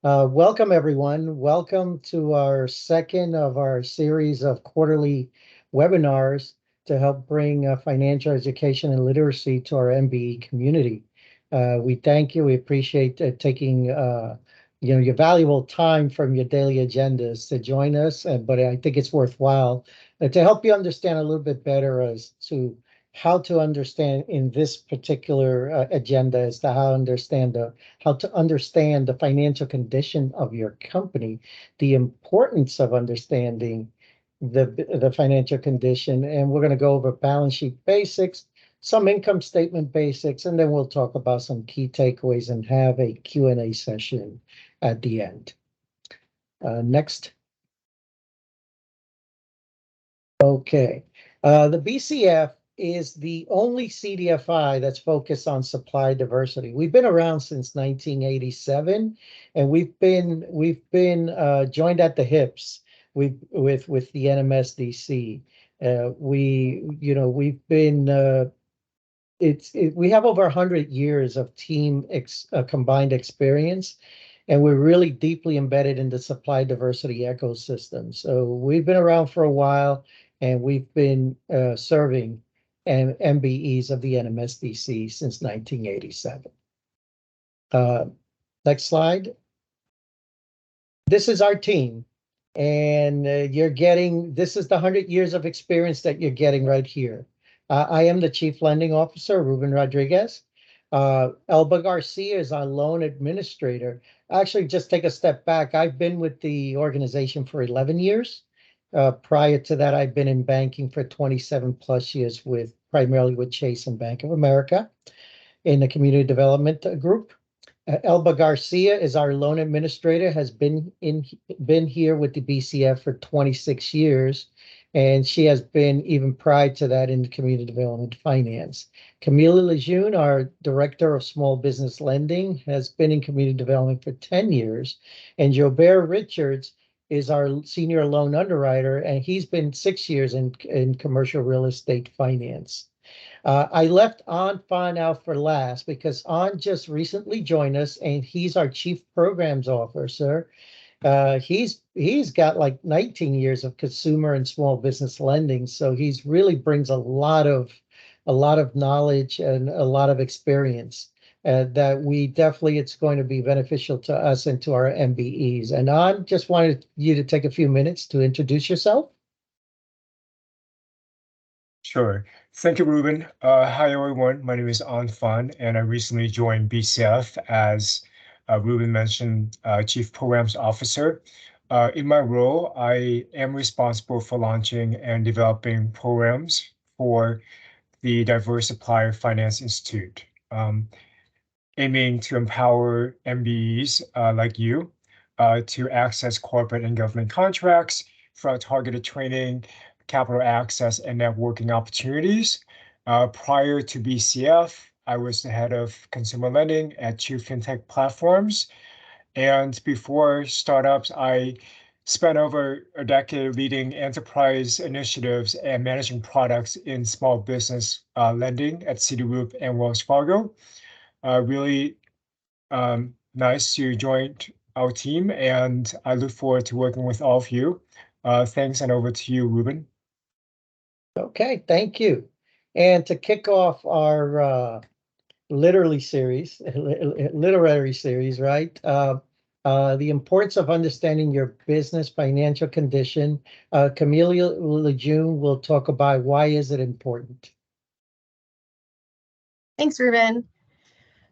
Welcome, everyone. Welcome to our second of our series of quarterly webinars to help bring financial education and literacy to our MBE community. We thank you. We appreciate taking your valuable time from your daily agendas to join us. But I think it's worthwhile to help you understand a little bit better as to how to understand in this particular agenda as to how to understand the financial condition of your company, the importance of understanding the financial condition, and we're going to go over balance sheet basics, some income statement basics, and then we'll talk about some key takeaways and have a Q&A session at the end. Next. Okay. The BCF is the only CDFI that's focused on supply diversity. We've been around since 1987, and we've been joined at the hips with the NMSDC. We have over 100 years of combined experience, and we're really deeply embedded in the supply diversity ecosystem. So we've been around for a while, and we've been serving MBEs of the NMSDC since 1987. Next slide. This is our team, and this is the 100 years of experience that you're getting right here. I am the Chief Lending Officer, Ruben Rodriguez. Elba Garcia is our loan administrator. Actually, just take a step back. I've been with the organization for 11 years. Prior to that, I've been in banking for 27 plus years primarily with Chase and Bank of America in the community development group. Elba Garcia is our loan administrator, has been here with the BCF for 26 years, and she has been even prior to that in community development finance. Camila Lejeune, our director of small business lending, has been in community development for 10 years, and Jobert Richards is our senior loan underwriter, and he's been 6 years in commercial real estate finance. I left An Phan out for last because An just recently joined us, and he's our chief programs officer. He's got like 19 years of consumer and small business lending, so he's really brings a lot of knowledge and a lot of experience. That it's going to be beneficial to us and to our MBEs. And I just wanted you to take a few minutes to introduce yourself. Sure. Thank you, Ruben. Hi, everyone. My name is An Phan, and I recently joined BCF as Ruben mentioned, Chief Programs Officer. In my role, I am responsible for launching and developing programs for the Diverse Supplier Finance Institute. Aiming to empower MBEs like you to access corporate and government contracts through targeted training, capital access, and networking opportunities. Prior to BCF, I was the head of consumer lending at two fintech platforms. And before startups, I spent over a decade leading enterprise initiatives and managing products in small business lending at Citigroup and Wells Fargo. Really nice to join our team, and I look forward to working with all of you. Thanks, and over to you, Ruben. Okay, thank you. And to kick off our literary series, right? The importance of understanding your business financial condition. Camila Lejeune will talk about why is it important. Thanks, Ruben.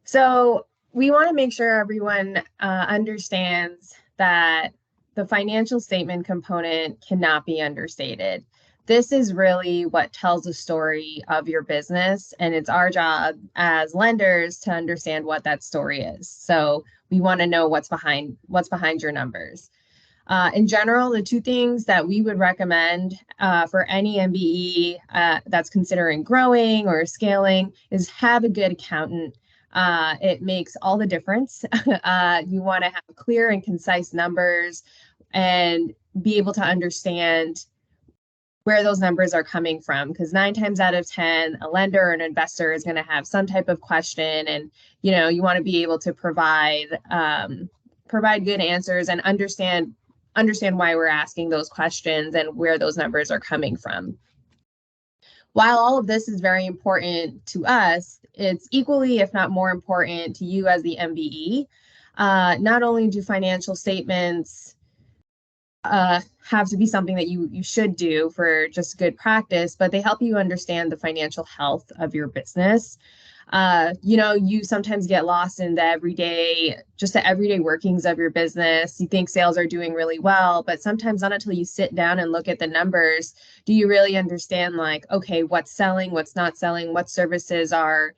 So we want to make sure everyone understands that the financial statement component cannot be understated. This is really what tells the story of your business, and it's our job as lenders to understand what that story is. So we want to know what's behind your numbers. In general, the two things that we would recommend for any MBE that's considering growing or scaling is have a good accountant. It makes all the difference. You want to have clear and concise numbers and be able to understand where those numbers are coming from, because 9 times out of 10, a lender or an investor is going to have some type of question, and you want to be able to provide provide good answers and understand why we're asking those questions and where those numbers are coming from. While all of this is very important to us, it's equally, if not more important to you as the MBE. Not only do financial statements have to be something that you should do for just good practice, but they help you understand the financial health of your business. You sometimes get lost in the everyday workings of your business. You think sales are doing really well, but sometimes not until you sit down and look at the numbers do you really understand, like, okay, what's selling, what's not selling, what services are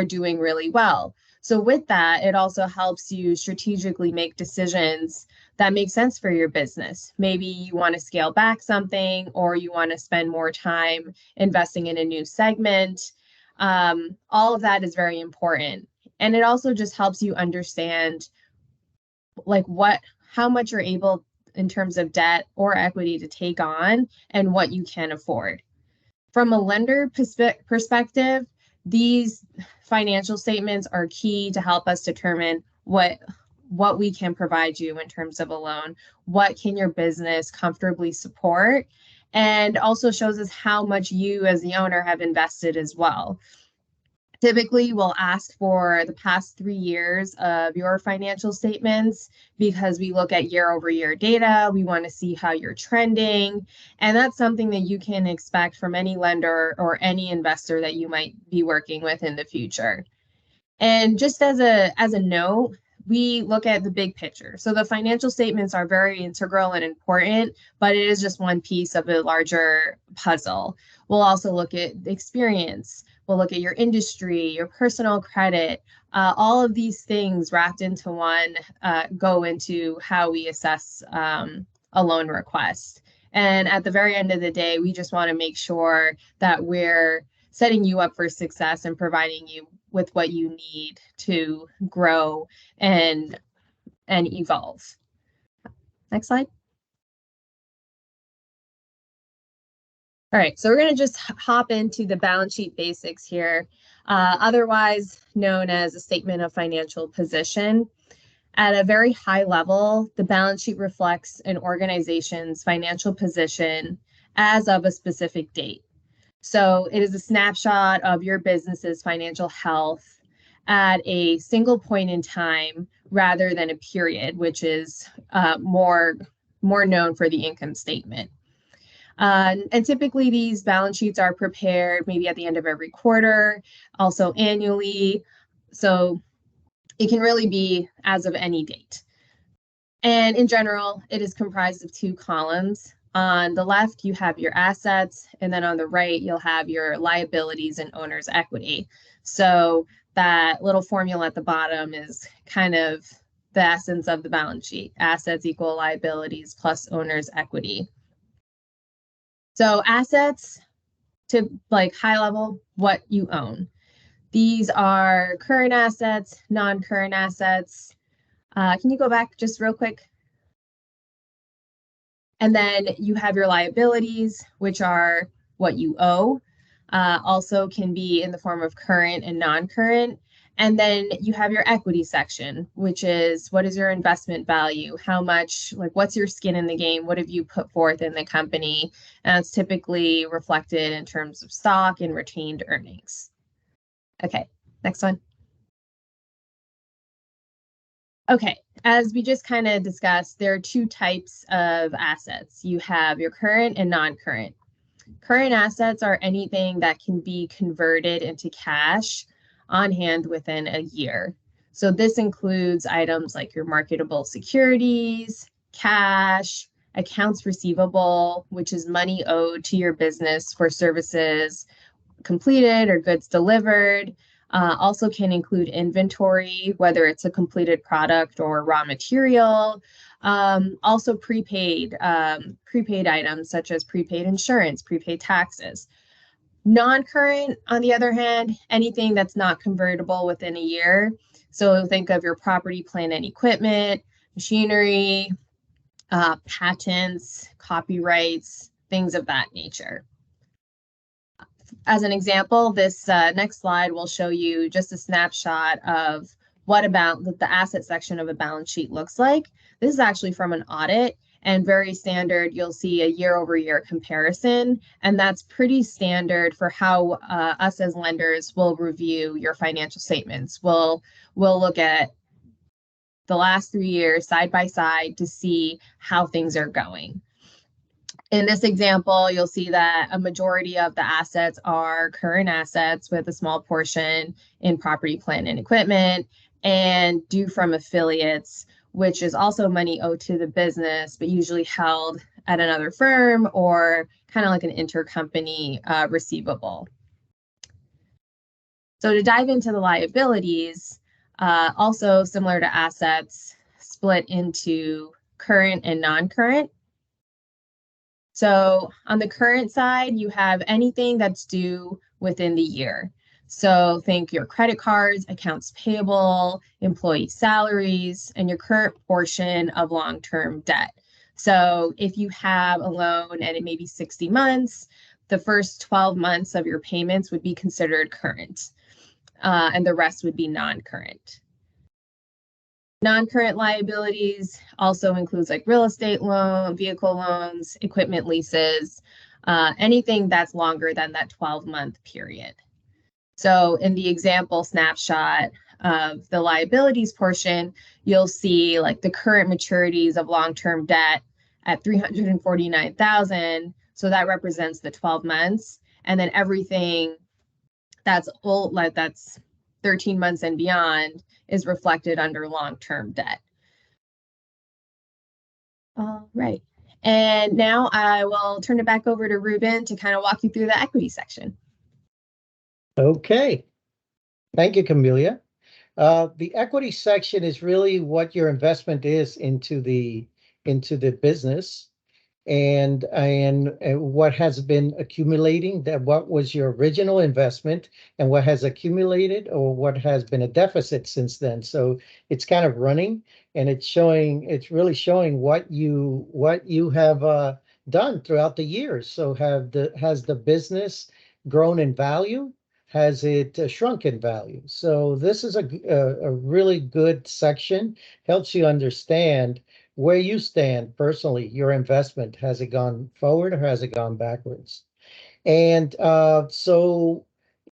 doing really well. So with that, it also helps you strategically make decisions that make sense for your business. Maybe you want to scale back something, or you want to spend more time investing in a new segment. All of that is very important. And it also just helps you understand like how much you're able in terms of debt or equity to take on and what you can afford. From a lender perspective, these financial statements are key to help us determine what we can provide you in terms of a loan, what can your business comfortably support, and also shows us how much you as the owner have invested as well. Typically, we'll ask for the past 3 years of your financial statements because we look at year-over-year data. We want to see how you're trending, and that's something that you can expect from any lender or any investor that you might be working with in the future. And just as a note, we look at the big picture. So the financial statements are very integral and important, but it is just one piece of a larger puzzle. We'll also look at the experience. We'll look at your industry, your personal credit. All of these things wrapped into one go into how we assess a loan request. And at the very end of the day, we just want to make sure that we're setting you up for success and providing you with what you need to grow and evolve. Next slide. All right, so we're going to just hop into the balance sheet basics here, otherwise known as a statement of financial position. At a very high level, the balance sheet reflects an organization's financial position as of a specific date. So it is a snapshot of your business's financial health at a single point in time rather than a period, which is more known for the income statement. And typically these balance sheets are prepared maybe at the end of every quarter, also annually. So it can really be as of any date. And in general, it is comprised of 2 columns. On the left, you have your assets, and then on the right, you'll have your liabilities and owner's equity. So that little formula at the bottom is kind of the essence of the balance sheet. Assets equal liabilities plus owner's equity. So assets, to like high level, what you own. These are current assets, non-current assets. Can you go back just real quick? And then you have your liabilities, which are what you owe. Also can be in the form of current and non-current. And then you have your equity section, which is what is your investment value? How much, like what's your skin in the game? What have you put forth in the company? And it's typically reflected in terms of stock and retained earnings. Okay, next one. Okay, as we just kind of discussed, there are 2 types of assets. You have your current and non-current. Current assets are anything that can be converted into cash on hand within a year. So this includes items like your marketable securities, cash, accounts receivable, which is money owed to your business for services completed or goods delivered. Also can include inventory, whether it's a completed product or raw material. Also prepaid items such as prepaid insurance, prepaid taxes. Non-current, on the other hand, anything that's not convertible within a year. So think of your property, plant, and equipment, machinery, patents, copyrights, things of that nature. As an example, this next slide will show you just a snapshot of what about the asset section of a balance sheet looks like. This is actually from an audit, and very standard. You'll see a year-over-year comparison, and that's pretty standard for how us as lenders will review your financial statements. We'll look at the last 3 years side by side to see how things are going. In this example, you'll see that a majority of the assets are current assets with a small portion in property, plant, and equipment, and due from affiliates, which is also money owed to the business, but usually held at another firm or kind of like an intercompany receivable. So to dive into the liabilities, also similar to assets, split into current and non-current. So on the current side, you have anything that's due within the year. So think your credit cards, accounts payable, employee salaries, and your current portion of long-term debt. So if you have a loan and it may be 60 months, the first 12 months of your payments would be considered current, and the rest would be non-current. Non-current liabilities also includes like real estate loan, vehicle loans, equipment leases, anything that's longer than that 12-month period. So in the example snapshot of the liabilities portion, you'll see like the current maturities of long-term debt at $349,000. So that represents the 12 months. And then everything that's old, like that's 13 months and beyond, is reflected under long-term debt. All right. And now I will turn it back over to Ruben to kind of walk you through the equity section. Okay. Thank you, Camelia. The equity section is really what your investment is into the business, and what has been accumulating, that what was your original investment and what has accumulated or what has been a deficit since then. So it's kind of running, and it's really showing what you have done throughout the years. So has the business grown in value? Has it shrunk in value? So this is a really good section, helps you understand where you stand personally, your investment. Has it gone forward or has it gone backwards? And so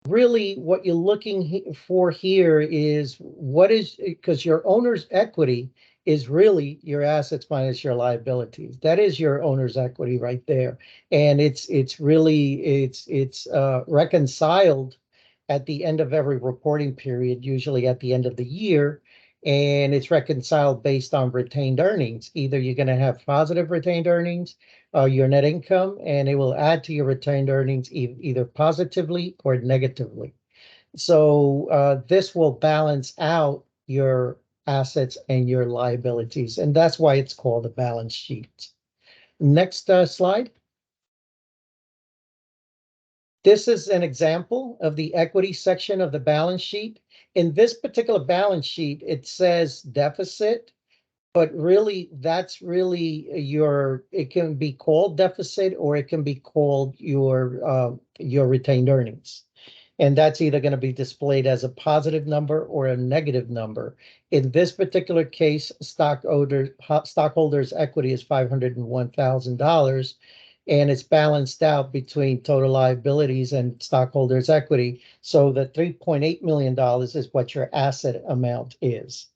really what you're looking for here is because your owner's equity is really your assets minus your liabilities. That is your owner's equity right there. And it's reconciled at the end of every reporting period, usually at the end of the year. And it's reconciled based on retained earnings. Either you're going to have positive retained earnings, your net income, and it will add to your retained earnings either positively or negatively. So this will balance out your assets and your liabilities, and that's why it's called a balance sheet. Next slide. This is an example of the equity section of the balance sheet. In this particular balance sheet, it says deficit, but really that's really it can be called deficit or it can be called your retained earnings. And that's either going to be displayed as a positive number or a negative number. In this particular case, stockholders' equity is $501,000. And it's balanced out between total liabilities and stockholders' equity. So the $3.8 million is what your asset amount is.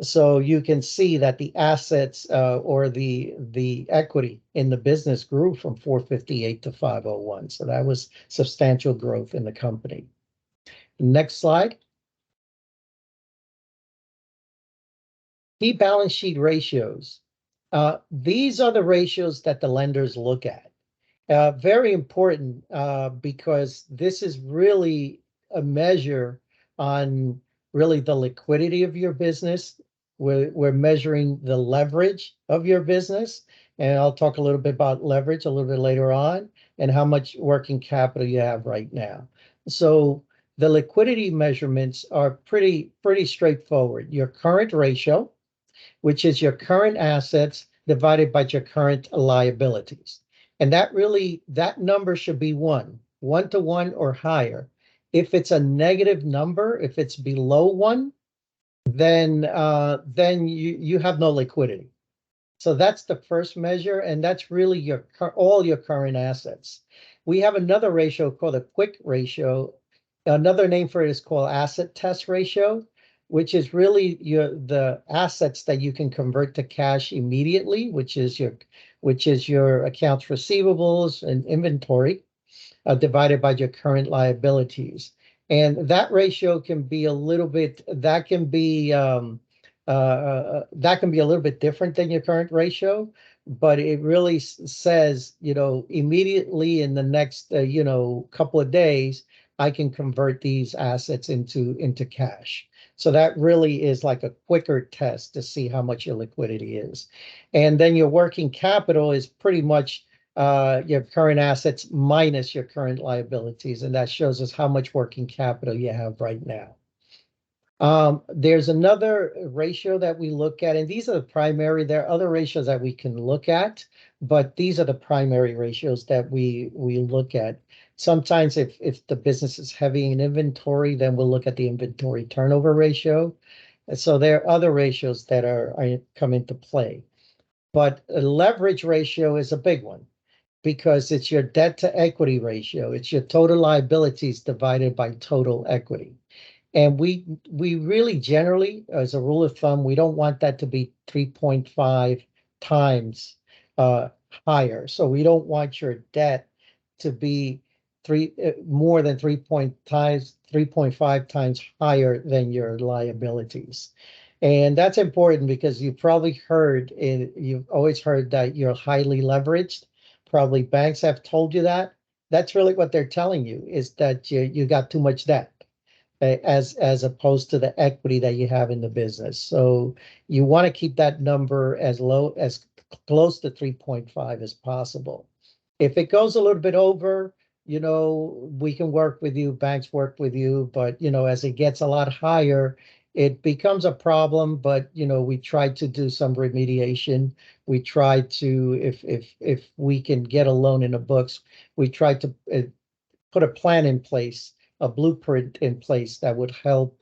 So you can see that the assets or the equity in the business grew from 458 to 501. So that was substantial growth in the company. Next slide. Key balance sheet ratios. These are the ratios that the lenders look at. Very important because this is really a measure on really the liquidity of your business. We're measuring the leverage of your business, and I'll talk a little bit about leverage a little bit later on, and how much working capital you have right now. So the liquidity measurements are pretty straightforward. Your current ratio, which is your current assets divided by your current liabilities. And that number should be 1 to 1 or higher. If it's a negative number, if it's below 1, then you have no liquidity. So that's the first measure, and that's really all your current assets. We have another ratio called a quick ratio. Another name for it is called asset test ratio, which is really the assets that you can convert to cash immediately, which is your accounts receivables and inventory, divided by your current liabilities. And that ratio can be a little bit, that can be a little bit different than your current ratio, but it really says, immediately in the next, couple of days, I can convert these assets into cash. So that really is like a quicker test to see how much your liquidity is. And then your working capital is pretty much your current assets minus your current liabilities, and that shows us how much working capital you have right now. There's another ratio that we look at, and these are the primary. There are other ratios that we can look at, but these are the primary ratios that we look at. Sometimes if the business is heavy in inventory, then we'll look at the inventory turnover ratio. So there are other ratios that come into play. But a leverage ratio is a big one because it's your debt to equity ratio. It's your total liabilities divided by total equity. And we really generally, as a rule of thumb, we don't want that to be 3.5 times higher. So we don't want your debt to be more than 3.5 times higher than your liabilities. And that's important because you've probably you've always heard that you're highly leveraged. Probably banks have told you that. That's really what they're telling you, is that you got too much debt as opposed to the equity that you have in the business. So you want to keep that number as close to 3.5 as possible. If it goes a little bit over, we can work with you, banks work with you, but as it gets a lot higher, it becomes a problem. But we try to do some remediation. We try to, if we can get a loan in the books, we try to put a plan in place, a blueprint in place that would help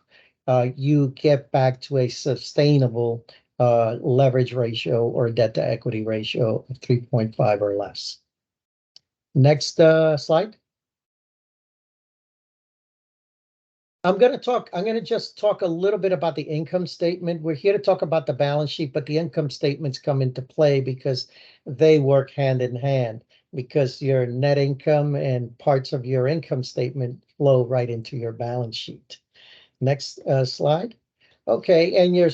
you get back to a sustainable leverage ratio or debt to equity ratio of 3.5 or less. Next slide. I'm going to just talk a little bit about the income statement. We're here to talk about the balance sheet, but the income statements come into play because they work hand in hand, because your net income and parts of your income statement flow right into your balance sheet. Next slide. Okay, and your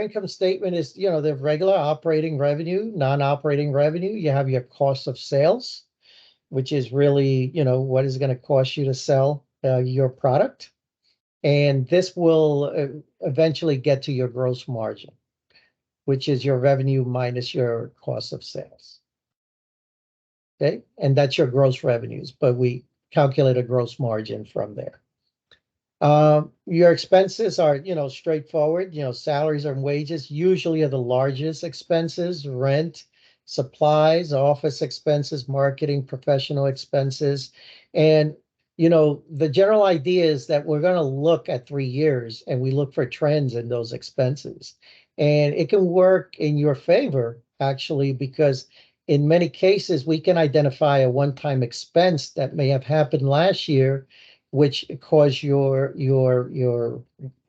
income statement is, the regular operating revenue, non-operating revenue. You have your cost of sales, which is really, what is going to cost you to sell your product. And this will eventually get to your gross margin, which is your revenue minus your cost of sales. Okay, and that's your gross revenues, but we calculate a gross margin from there. Your expenses are, straightforward. Salaries and wages usually are the largest expenses: rent, supplies, office expenses, marketing, professional expenses. And the general idea is that we're going to look at 3 years and we look for trends in those expenses. And it can work in your favor, actually, because in many cases, we can identify a one-time expense that may have happened last year, which caused your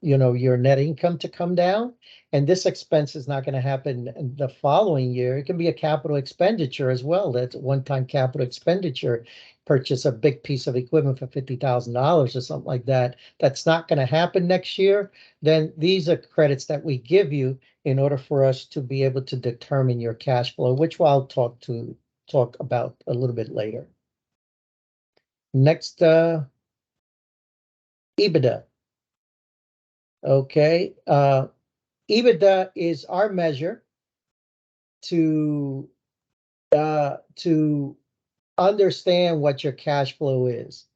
net income to come down. And this expense is not going to happen the following year. It can be a capital expenditure as well. That's a one-time capital expenditure. Purchase a big piece of equipment for $50,000 or something like that. That's not going to happen next year. Then these are credits that we give you in order for us to be able to determine your cash flow, which I'll talk about a little bit later. Next, EBITDA. Okay, EBITDA is our measure to understand what your cash flow is.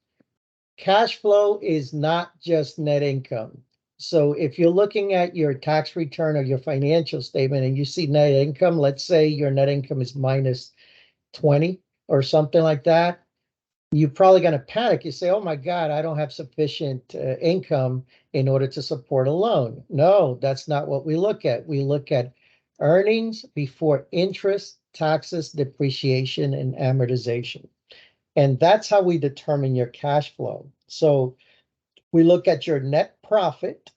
Cash flow is not just net income. So if you're looking at your tax return or your financial statement and you see net income, let's say your net income is minus 20 or something like that, you're probably going to panic. You say, oh my God, I don't have sufficient income in order to support a loan. No, that's not what we look at. We look at earnings before interest, taxes, depreciation, and amortization. And that's how we determine your cash flow. So we look at your net profit,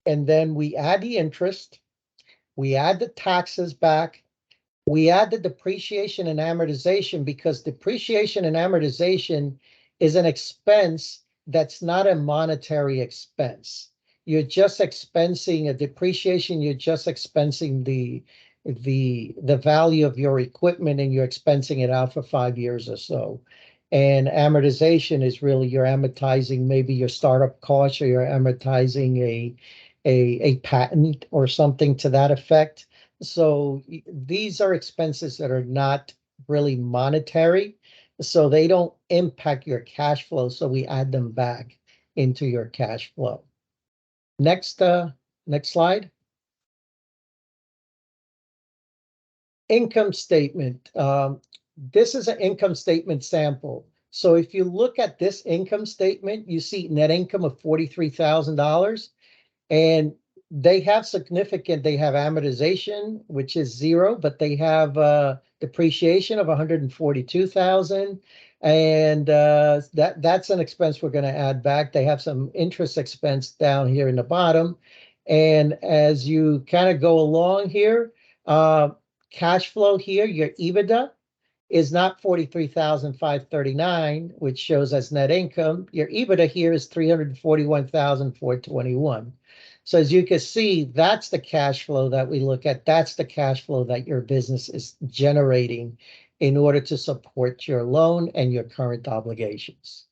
and then we add the interest, we add the taxes back, we add the depreciation and amortization, because depreciation and amortization is an expense that's not a monetary expense. You're just expensing a depreciation, you're just expensing the value of your equipment, and you're expensing it out for 5 years or so. And amortization is really you're amortizing maybe your startup costs, or you're amortizing a patent or something to that effect. So these are expenses that are not really monetary, so they don't impact your cash flow. So we add them back into your cash flow. Next slide. Income statement. This is an income statement sample. So if you look at this income statement, you see net income of $43,000, and they have amortization, which is 0, but they have depreciation of 142,000. And that's an expense we're going to add back. They have some interest expense down here in the bottom. And as you kind of go along here, cash flow here, your EBITDA is not 43,539, which shows as net income. Your EBITDA here is 341,421. So as you can see, that's the cash flow that we look at. That's the cash flow that your business is generating in order to support your loan and your current obligations.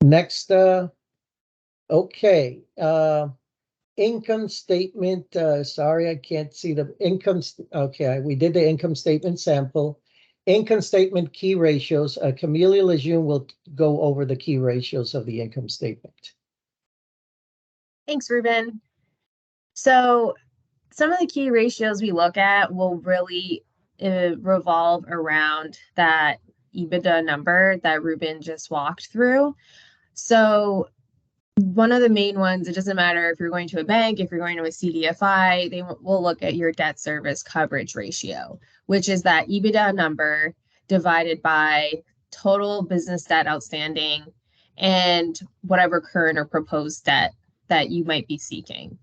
Next, okay. Income statement. Sorry, I can't see the income. Okay, we did the income statement sample. Income statement key ratios. Camelia Lejeune will go over the key ratios of the income statement. Thanks, Ruben. So some of the key ratios we look at will really revolve around that EBITDA number that Ruben just walked through. So one of the main ones, it doesn't matter if you're going to a bank, if you're going to a CDFI, they will look at your debt service coverage ratio, which is that EBITDA number divided by total business debt outstanding and whatever current or proposed debt that you might be seeking.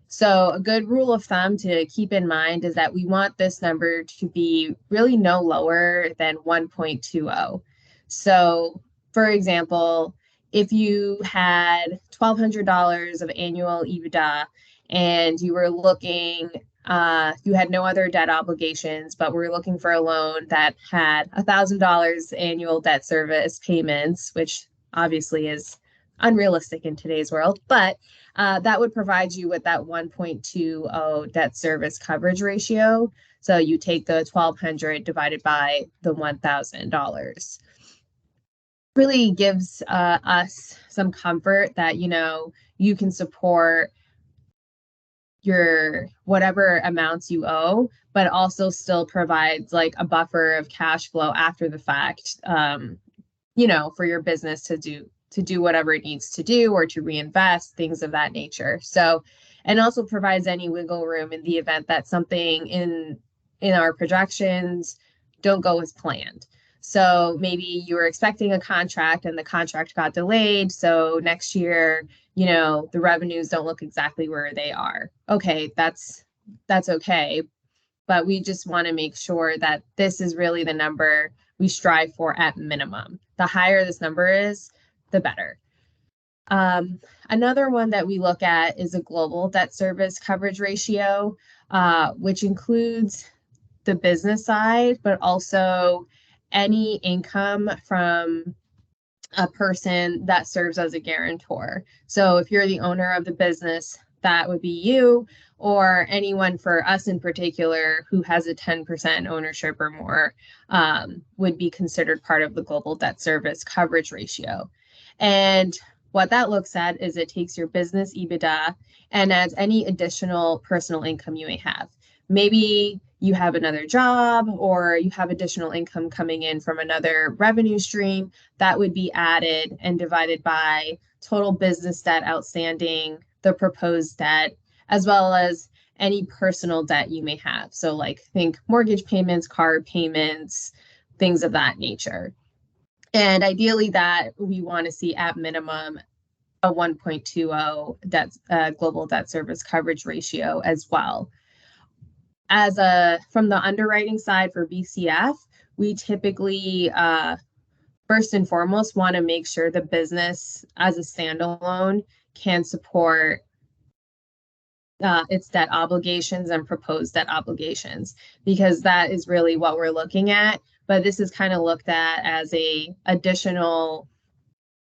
So a good rule of thumb to keep in mind is that we want this number to be really no lower than 1.20. So for example, if you had $1,200 of annual EBITDA and you were looking, you had no other debt obligations, but we're looking for a loan that had $1,000 annual debt service payments, which obviously is unrealistic in today's world, but that would provide you with that 1.20 debt service coverage ratio. So you take the $1,200 divided by the $1,000. Really gives us some comfort that, you know, you can support your whatever amounts you owe, but also still provides like a buffer of cash flow after the fact, you know, for your business to do whatever it needs to do or to reinvest, things of that nature. So, and also provides any wiggle room in the event that something in our projections don't go as planned. So maybe you were expecting a contract and the contract got delayed. So next year, you know, the revenues don't look exactly where they are. Okay, that's okay. But we just want to make sure that this is really the number we strive for at minimum. The higher this number is, the better. Another one that we look at is a global debt service coverage ratio, which includes the business side, but also any income from a person that serves as a guarantor. So if you're the owner of the business, that would be you, or anyone for us in particular who has a 10% ownership or more would be considered part of the global debt service coverage ratio. And what that looks at is it takes your business EBITDA and adds any additional personal income you may have. maybe you have another job or you have additional income coming in from another revenue stream, that would be added and divided by total business debt outstanding, the proposed debt, as well as any personal debt you may have. So like think mortgage payments, car payments, things of that nature. And ideally that we want to see at minimum a 1.20 debt, global debt service coverage ratio as well. From the underwriting side for BCF, we typically first and foremost want to make sure the business as a standalone can support its debt obligations and proposed debt obligations, because that is really what we're looking at. But this is kind of looked at as a additional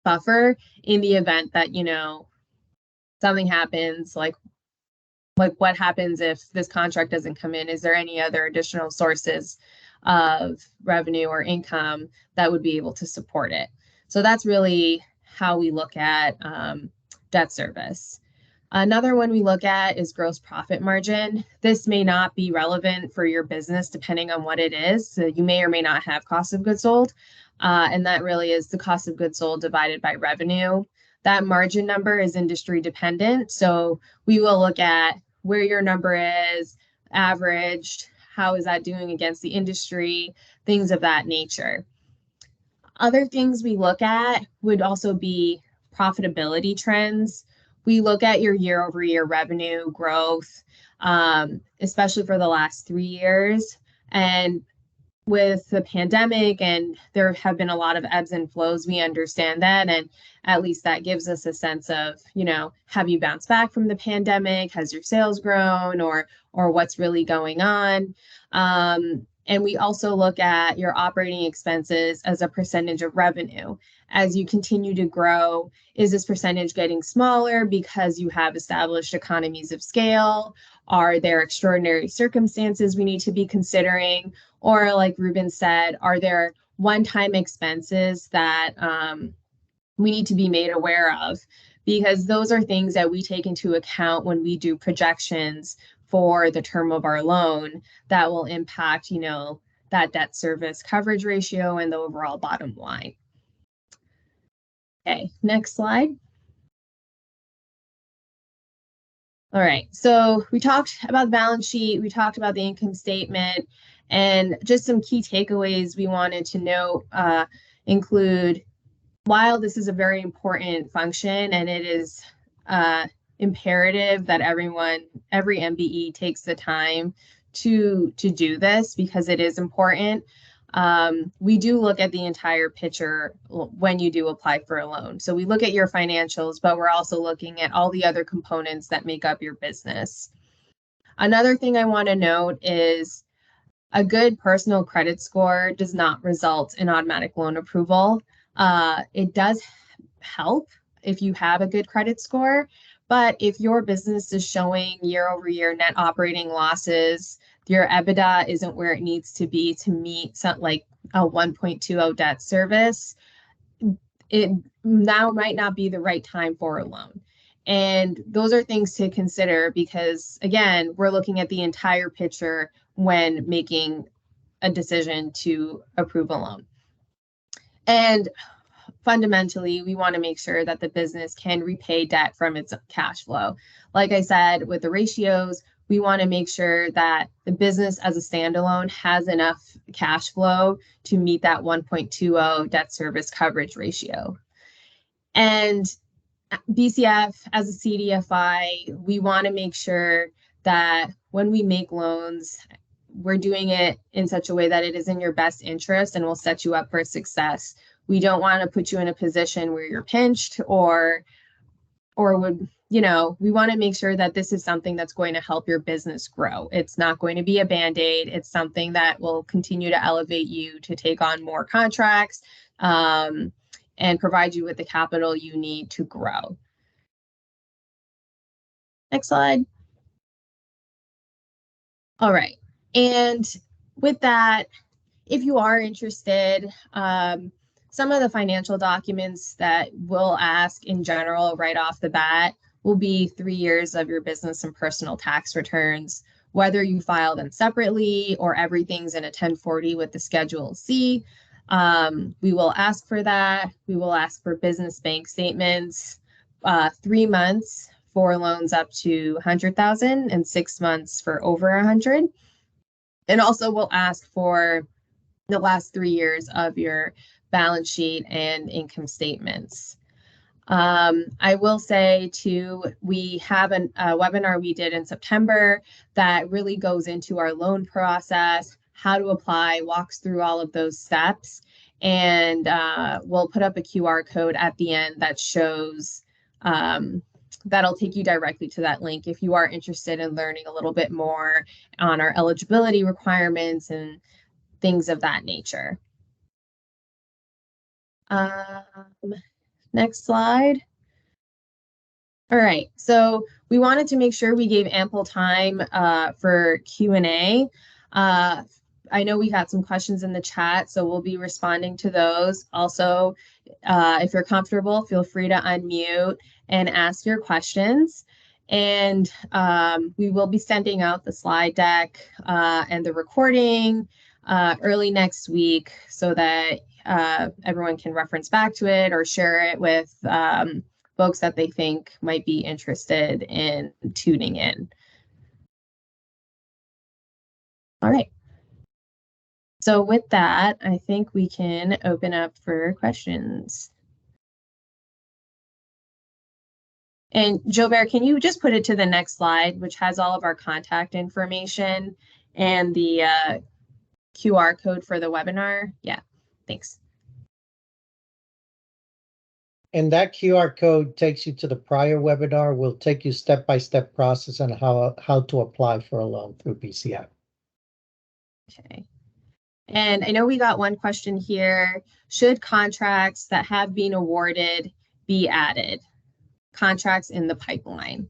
buffer in the event that, you know, something happens, like what happens if this contract doesn't come in? Is there any other additional sources of revenue or income that would be able to support it? So that's really how we look at debt service. Another one we look at is gross profit margin. This may not be relevant for your business depending on what it is. So you may or may not have cost of goods sold. And that really is the cost of goods sold divided by revenue. That margin number is industry dependent. So we will look at where your number is, averaged, how is that doing against the industry, things of that nature. Other things we look at would also be profitability trends. We look at your year-over-year revenue growth, especially for the last 3 years. And with the pandemic, and there have been a lot of ebbs and flows, we understand that. And at least that gives us a sense of, you know, have you bounced back from the pandemic? Has your sales grown, or what's really going on? And we also look at your operating expenses as a percentage of revenue. As you continue to grow, is this percentage getting smaller because you have established economies of scale? Are there extraordinary circumstances we need to be considering? Or like Ruben said, are there one-time expenses that we need to be made aware of? Because those are things that we take into account when we do projections for the term of our loan that will impact, you know, that debt service coverage ratio and the overall bottom line. Okay, next slide. All right, so we talked about the balance sheet, we talked about the income statement, and just some key takeaways we wanted to note include, while this is a very important function and it is imperative that every MBE takes the time to do this because it is important, we do look at the entire picture when you do apply for a loan. So we look at your financials, but we're also looking at all the other components that make up your business. Another thing I want to note is a good personal credit score does not result in automatic loan approval. It does help if you have a good credit score, but if your business is showing year-over-year net operating losses, your EBITDA isn't where it needs to be to meet something like a 1.20 debt service, it now might not be the right time for a loan. And those are things to consider because, again, we're looking at the entire picture when making a decision to approve a loan. And fundamentally, we want to make sure that the business can repay debt from its cash flow. Like I said, with the ratios, we want to make sure that the business as a standalone has enough cash flow to meet that 1.20 debt service coverage ratio. And BCF as a CDFI, we want to make sure that when we make loans, we're doing it in such a way that it is in your best interest and will set you up for success. We don't want to put you in a position where you're pinched or would, you know, we want to make sure that this is something that's going to help your business grow. It's not going to be a Band-Aid. It's something that will continue to elevate you to take on more contracts and provide you with the capital you need to grow. Next slide. All right. And with that, if you are interested, some of the financial documents that we'll ask in general right off the bat will be 3 years of your business and personal tax returns. whether you file them separately or everything's in a 1040 with the Schedule C. We will ask for that. We will ask for business bank statements, 3 months for loans up to 100,000 and 6 months for over 100. And also we'll ask for the last 3 years of your balance sheet and income statements. I will say too, we have a webinar we did in September that really goes into our loan process, how to apply, walks through all of those steps. And we'll put up a QR code at the end that shows, that'll take you directly to that link if you are interested in learning a little bit more on our eligibility requirements and things of that nature. Next slide. All right, so we wanted to make sure we gave ample time for Q&A. I know we got some questions in the chat, so we'll be responding to those. Also, if you're comfortable, feel free to unmute and ask your questions. And we will be sending out the slide deck and the recording early next week so that everyone can reference back to it or share it with folks that they think might be interested in tuning in. All right. So with that, I think we can open up for questions. And Jobert, can you just put it to the next slide, which has all of our contact information and the QR code for the webinar? Yeah, thanks. And that QR code takes you to the prior webinar. Will take you step-by-step process on how to apply for a loan through BCF. Okay. And I know we got one question here. Should contracts that have been awarded be added? Contracts in the pipeline.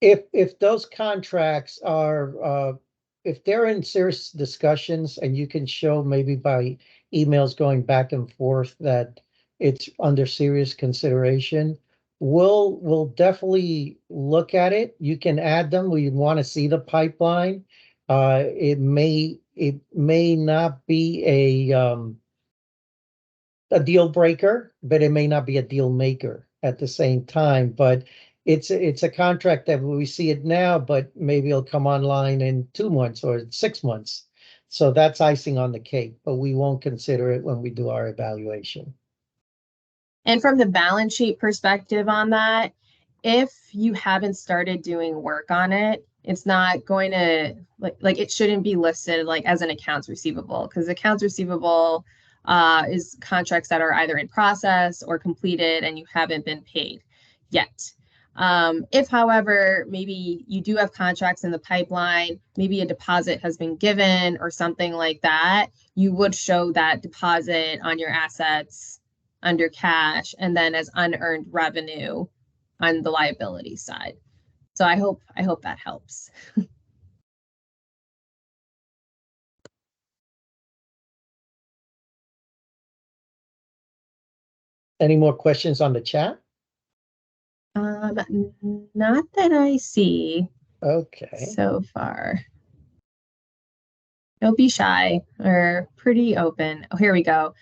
If those contracts are, if they're in serious discussions and you can show maybe by emails going back and forth that it's under serious consideration, we'll definitely look at it. You can add them. We want to see the pipeline. It may not be a deal breaker, but it may not be a deal maker at the same time. But it's a contract that we see it now, but maybe it'll come online in 2 months or 6 months. So that's icing on the cake, but we won't consider it when we do our evaluation. And from the balance sheet perspective on that, if you haven't started doing work on it, it's not going to like it shouldn't be listed like as an accounts receivable, because accounts receivable is contracts that are either in process or completed and you haven't been paid yet. If, however, maybe you do have contracts in the pipeline, maybe a deposit has been given or something like that, you would show that deposit on your assets under cash and then as unearned revenue on the liability side. So I hope that helps. Any more questions on the chat? Not that I see. Okay. So far. Don't be shy. We're pretty open. Oh, here we go.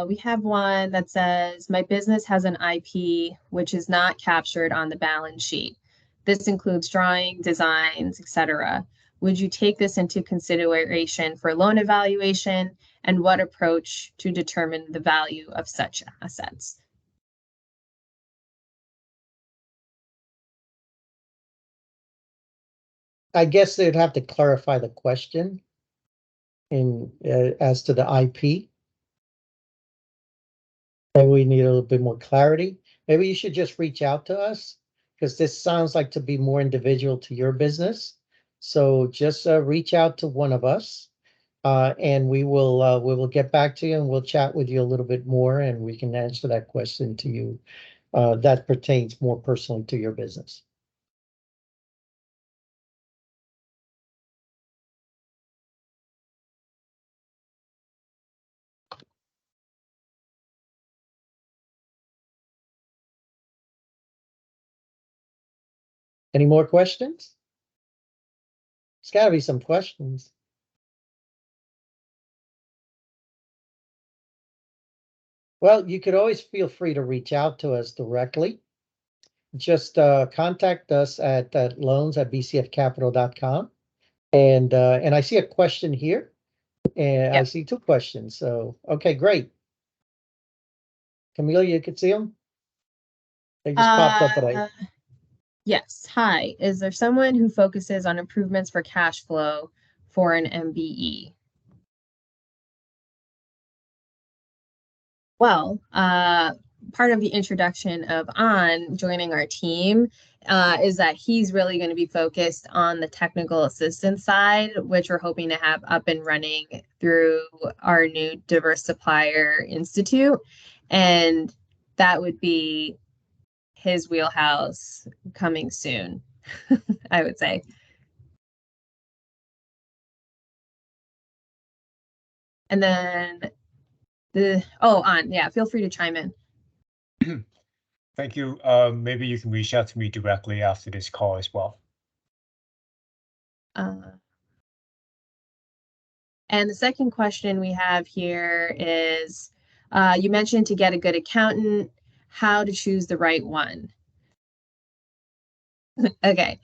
We have one that says, my business has an IP which is not captured on the balance sheet. This includes drawing, designs, etc. Would you take this into consideration for loan evaluation, and what approach to determine the value of such assets? I guess they'd have to clarify the question in as to the IP. Maybe we need a little bit more clarity. Maybe you should just reach out to us, because this sounds like to be more individual to your business. So just reach out to one of us, and we will get back to you and we'll chat with you a little bit more, and we can answer that question to you that pertains more personally to your business. Any more questions? There's got to be some questions. Well, you could always feel free to reach out to us directly. Just contact us at loans@bcfcapital.com. And I see a question here, and I Yep. see 2 questions. So, okay, great. Camila, you could see them? They just popped up, but Yes. Hi. Is there someone who focuses on improvements for cash flow for an MBE? Well, part of the introduction of An joining our team is that he's really going to be focused on the technical assistance side, which we're hoping to have up and running through our new Diverse Supplier Institute. And that would be his wheelhouse coming soon, I would say. And then feel free to chime in. Thank you. Maybe you can reach out to me directly after this call as well. And the second question we have here is, you mentioned to get a good accountant, how to choose the right one. Okay.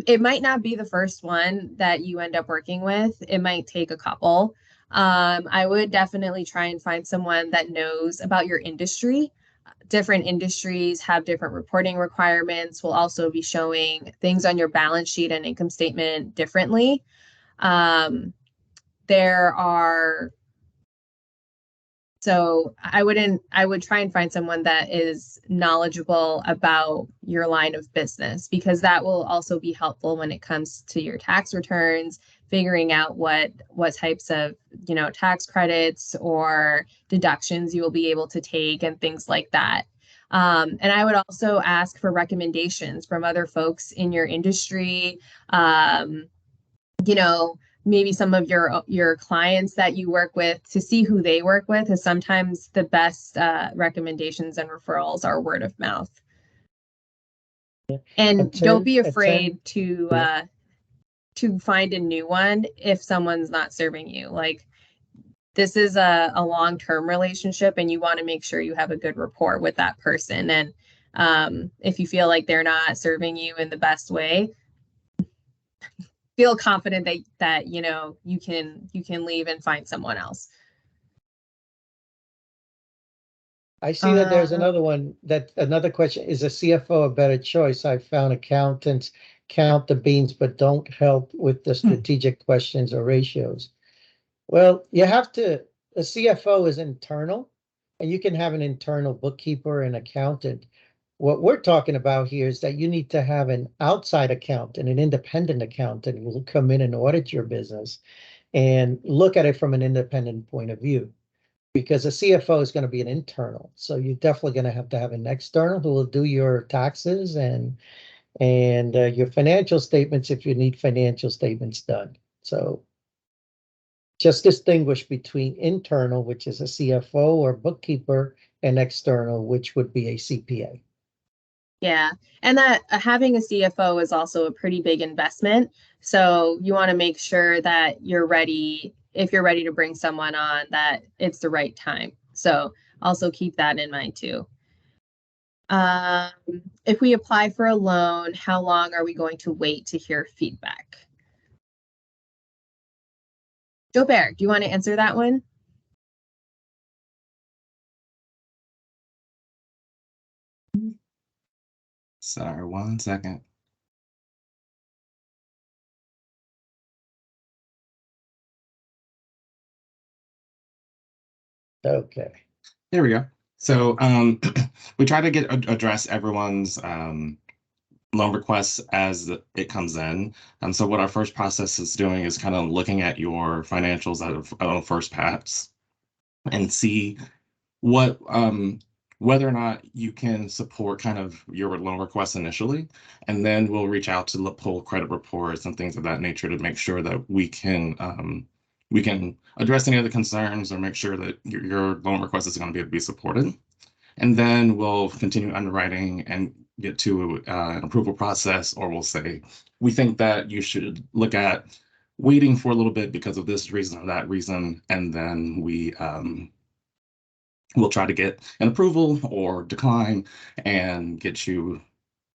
It might not be the first one that you end up working with. It might take a couple. I would definitely try and find someone that knows about your industry. Different industries have different reporting requirements. We'll also be showing things on your balance sheet and income statement differently. So I would try and find someone that is knowledgeable about your line of business, because that will also be helpful when it comes to your tax returns, figuring out what types of, tax credits or deductions you will be able to take and things like that. And I would also ask for recommendations from other folks in your industry. Maybe some of your clients that you work with, to see who they work with, is sometimes the best recommendations and referrals are word of mouth. And don't be afraid to find a new one if someone's not serving you. Like, this is a long-term relationship, and you want to make sure you have a good rapport with that person. And if you feel like they're not serving you in the best way, feel confident that you can leave and find someone else. I see that there's another one, another question: is a CFO a better choice? I found accountants count the beans but don't help with the strategic questions or ratios. Well, a CFO is internal, and you can have an internal bookkeeper and accountant. What we're talking about here is that you need to have an outside accountant, an independent accountant, who will come in and audit your business and look at it from an independent point of view. Because a CFO is going to be an internal, so you're definitely going to have an external who will do your taxes and your financial statements if you need financial statements done. So just distinguish between internal, which is a CFO or bookkeeper, and external, which would be a CPA. Yeah, and that having a CFO is also a pretty big investment. So you want to make sure that you're ready, if you're ready to bring someone on, that it's the right time. So also keep that in mind too. If we apply for a loan, how long are we going to wait to hear feedback? Joe Bear, do you want to answer that one? Sorry, 1 second. Okay. There we go. So we try to address everyone's loan requests as it comes in. So what our first process is doing is kind of looking at your financials out of first pass and see what whether or not you can support kind of your loan request initially, and then we'll reach out to pull credit reports and things of that nature to make sure that we can address any other concerns or make sure that your loan request is going to be able to be supported. And then we'll continue underwriting and get to an approval process, or we'll say, we think that you should look at waiting for a little bit because of this reason or that reason, and then we'll try to get an approval or decline and get you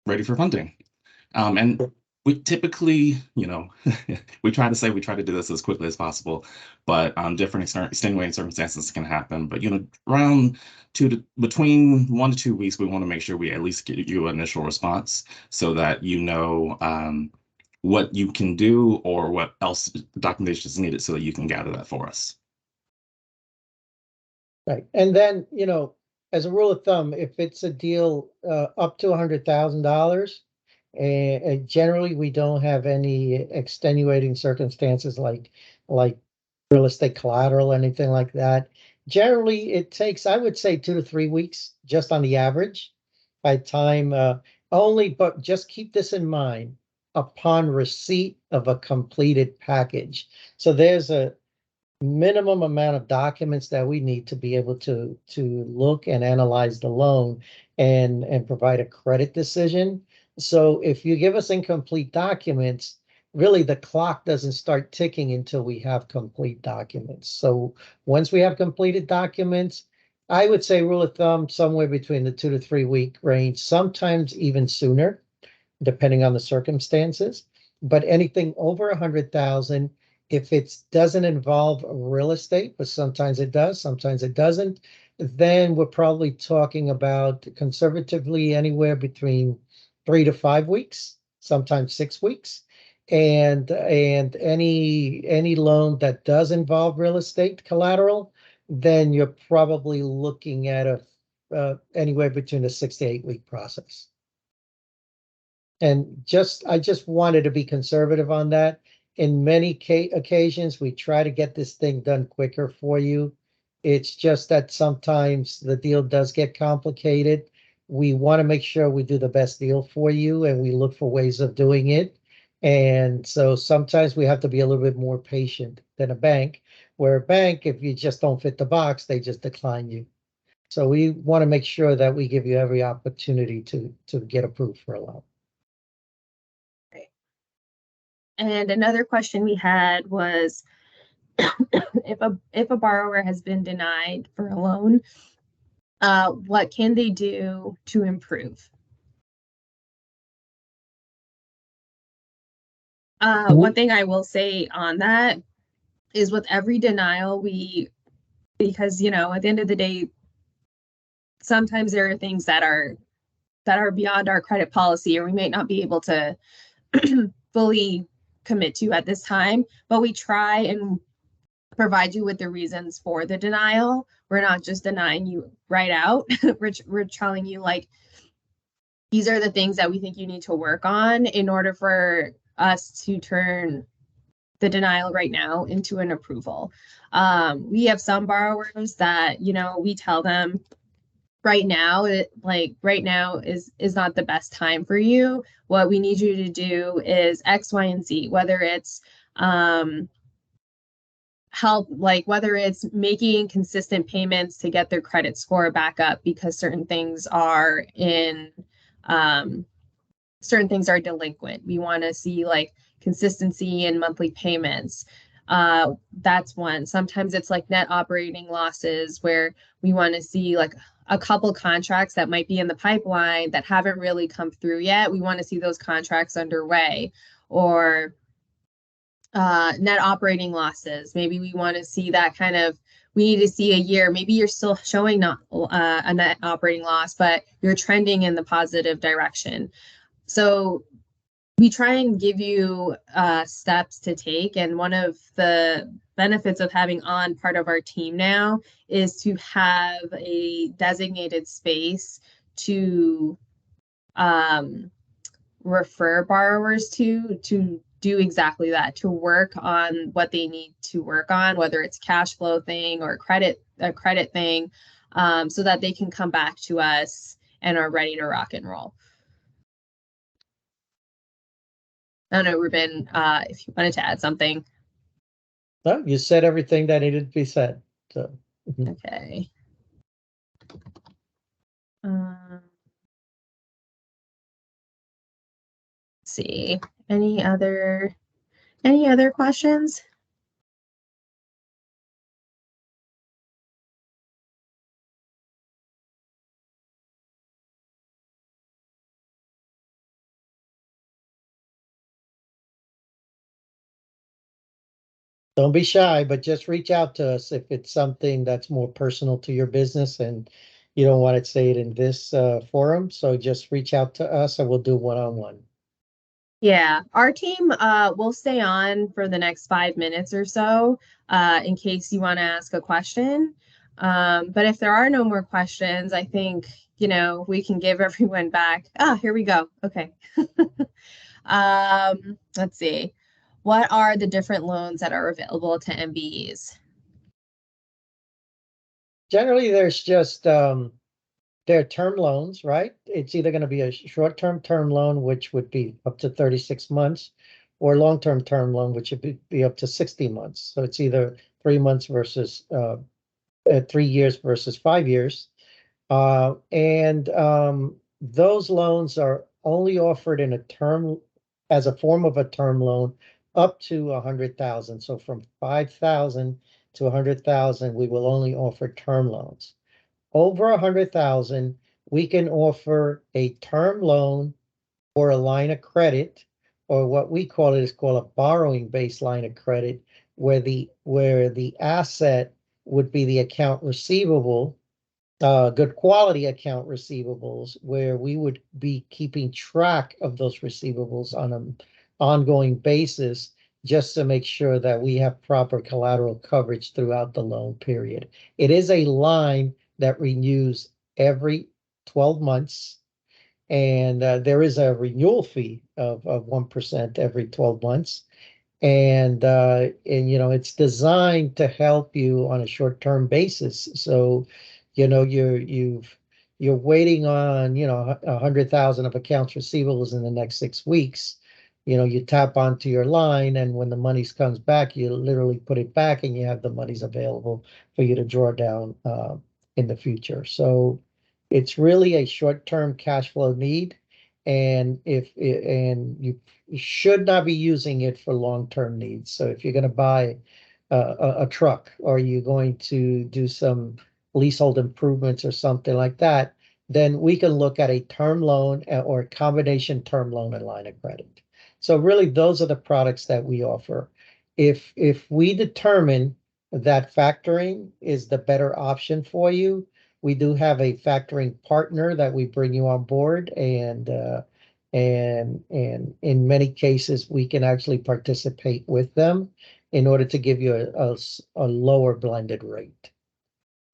ready for funding. And we typically, we try to do this as quickly as possible, but different extenuating circumstances can happen. But around between 1 to 2 weeks, we want to make sure we at least get you an initial response so that what you can do or what else documentation is needed so that you can gather that for us. Right. And then, as a rule of thumb, if it's a deal up to $100,000, and generally we don't have any extenuating circumstances like real estate collateral, anything like that. Generally, it takes, I would say, 2 to 3 weeks, just on the average, by time but just keep this in mind upon receipt of a completed package. So there's a minimum amount of documents that we need to be able to look and analyze the loan and provide a credit decision. So if you give us incomplete documents, really the clock doesn't start ticking until we have complete documents. So once we have completed documents, I would say rule of thumb, somewhere between the 2 to 3 week range, sometimes even sooner, depending on the circumstances. But anything over 100,000, if it doesn't involve real estate, but sometimes it does, sometimes it doesn't, then we're probably talking about conservatively anywhere between 3 to 5 weeks, sometimes 6 weeks. And any loan that does involve real estate collateral, then you're probably looking at anywhere between a 6 to 8 week process. And I just wanted to be conservative on that. In many occasions, we try to get this thing done quicker for you. It's just that sometimes the deal does get complicated. We want to make sure we do the best deal for you, and we look for ways of doing it. And so sometimes we have to be a little bit more patient than a bank, where a bank, if you just don't fit the box, they just decline you. So we want to make sure that we give you every opportunity to get approved for a loan. And another question we had was, if a borrower has been denied for a loan, what can they do to improve? One thing I will say on that is, with every denial, because at the end of the day, sometimes there are things that are beyond our credit policy, or we may not be able to fully commit to at this time, but we try and provide you with the reasons for the denial. We're not just denying you right out. We're telling you, like, these are the things that we think you need to work on in order for us to turn the denial right now into an approval. We have some borrowers that, we tell them right now is not the best time for you. What we need you to do is X, Y, and Z, whether it's help, like whether it's making consistent payments to get their credit score back up because certain things are delinquent. We want to see like consistency in monthly payments. That's one. Sometimes it's like net operating losses, where we want to see like a couple contracts that might be in the pipeline that haven't really come through yet. We want to see those contracts underway. Or net operating losses. Maybe we want to see that we need to see a year. Maybe you're still showing not a net operating loss, but you're trending in the positive direction. So we try and give you steps to take. And one of the benefits of having On part of our team now is to have a designated space to refer borrowers to do exactly that, to work on what they need to work on, whether it's cash flow thing or a credit thing, so that they can come back to us and are ready to rock and roll. I don't know, Ruben, if you wanted to add something. No, you said everything that needed to be said. So Okay. see, any other questions? Don't be shy, but just reach out to us if it's something that's more personal to your business and you don't want to say it in this forum. So just reach out to us and we'll do one-on-one. Yeah, our team will stay on for the next 5 minutes or so in case you want to ask a question. But if there are no more questions, I think, we can give everyone back. Ah, here we go. Okay. Let's see. What are the different loans that are available to MBEs? Generally, there's just they're term loans, right? It's either going to be a short-term term loan, which would be up to 36 months, or long-term term loan, which would be up to 60 months. So it's either 3 months versus 3 years versus 5 years. And those loans are only offered in a term as a form of a term loan up to 100,000. So from 5,000 to 100,000, we will only offer term loans. Over 100,000, we can offer a term loan or a line of credit, or what we call it is called a borrowing-based line of credit, where the asset would be the account receivable, good quality account receivables, where we would be keeping track of those receivables on an ongoing basis just to make sure that we have proper collateral coverage throughout the loan period. It is a line that renews every 12 months, and there is a renewal fee of 1% every 12 months. And it's designed to help you on a short-term basis. So you're waiting on 100,000 of accounts receivables in the next 6 weeks. You tap onto your line, and when the money comes back, you literally put it back and you have the monies available for you to draw down in the future. So it's really a short-term cash flow need, and you should not be using it for long-term needs. So if you're going to buy a truck, or you're going to do some leasehold improvements or something like that, then we can look at a term loan or a combination term loan and line of credit. So really, those are the products that we offer. If we determine that factoring is the better option for you, we do have a factoring partner that we bring you on board, and in many cases, we can actually participate with them in order to give you a lower blended rate.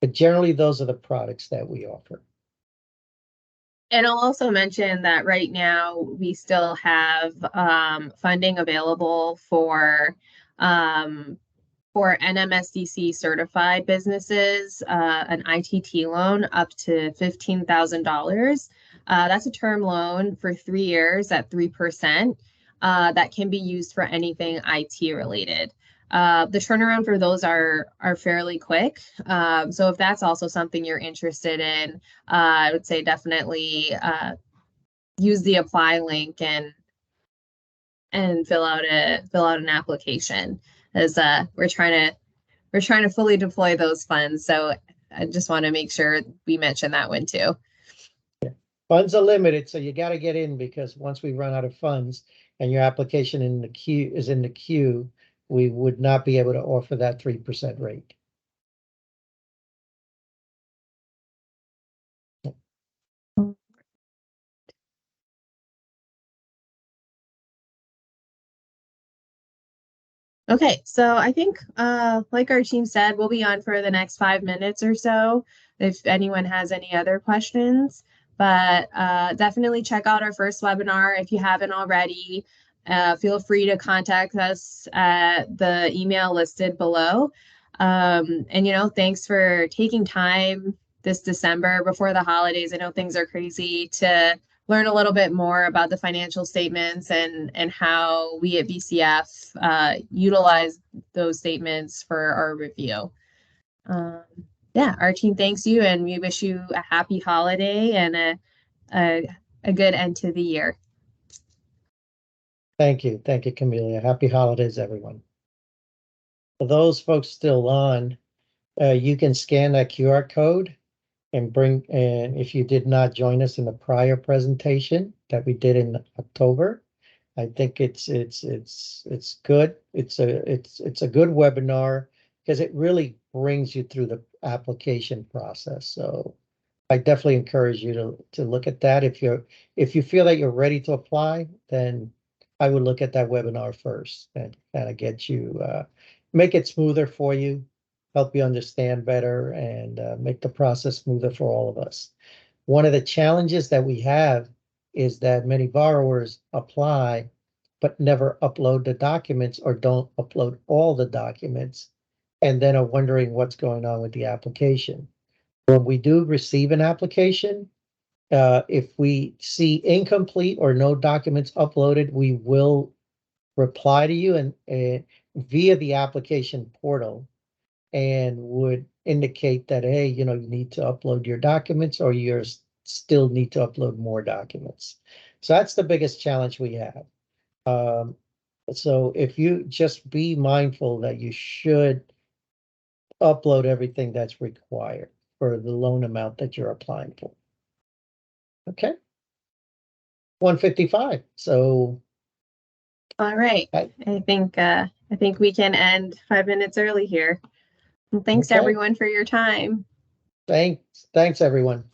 But generally, those are the products that we offer. And I'll also mention that right now we still have funding available for NMSDC certified businesses, an ITT loan up to $15,000. That's a term loan for 3 years at 3%, that can be used for anything IT related. The turnaround for those are fairly quick. So if that's also something you're interested in, I would say definitely use the apply link and fill out an application, as we're trying to fully deploy those funds. So I just want to make sure we mention that one too. Funds are limited, so you got to get in, because once we run out of funds and your application is in the queue, we would not be able to offer that 3% rate. Okay, so I think, like our team said, we'll be on for the next 5 minutes or so if anyone has any other questions. But definitely check out our first webinar if you haven't already. Feel free to contact us at the email listed below. And thanks for taking time this December before the holidays. I know things are crazy, to learn a little bit more about the financial statements and how we at BCF utilize those statements for our review. Yeah, our team thanks you, and we wish you a happy holiday and a good end to the year. Thank you, Camelia. Happy holidays, everyone. For those folks still on, you can scan that QR code and if you did not join us in the prior presentation that we did in October, I think it's good. It's a good webinar because it really brings you through the application process. So I definitely encourage you to look at that. If you feel that you're ready to apply, then I would look at that webinar first and kind of get you make it smoother for you, help you understand better, and make the process smoother for all of us. One of the challenges that we have is that many borrowers apply but never upload the documents or don't upload all the documents and then are wondering what's going on with the application. When we do receive an application, if we see incomplete or no documents uploaded, we will reply to you and via the application portal and would indicate that, hey, you need to upload your documents or you still need to upload more documents. So that's the biggest challenge we have. So if you just be mindful that you should upload everything that's required for the loan amount that you're applying for. Okay. 1:55. So All right. I- I think we can end 5 minutes early here. And thanks Okay. everyone for your time. thanks everyone.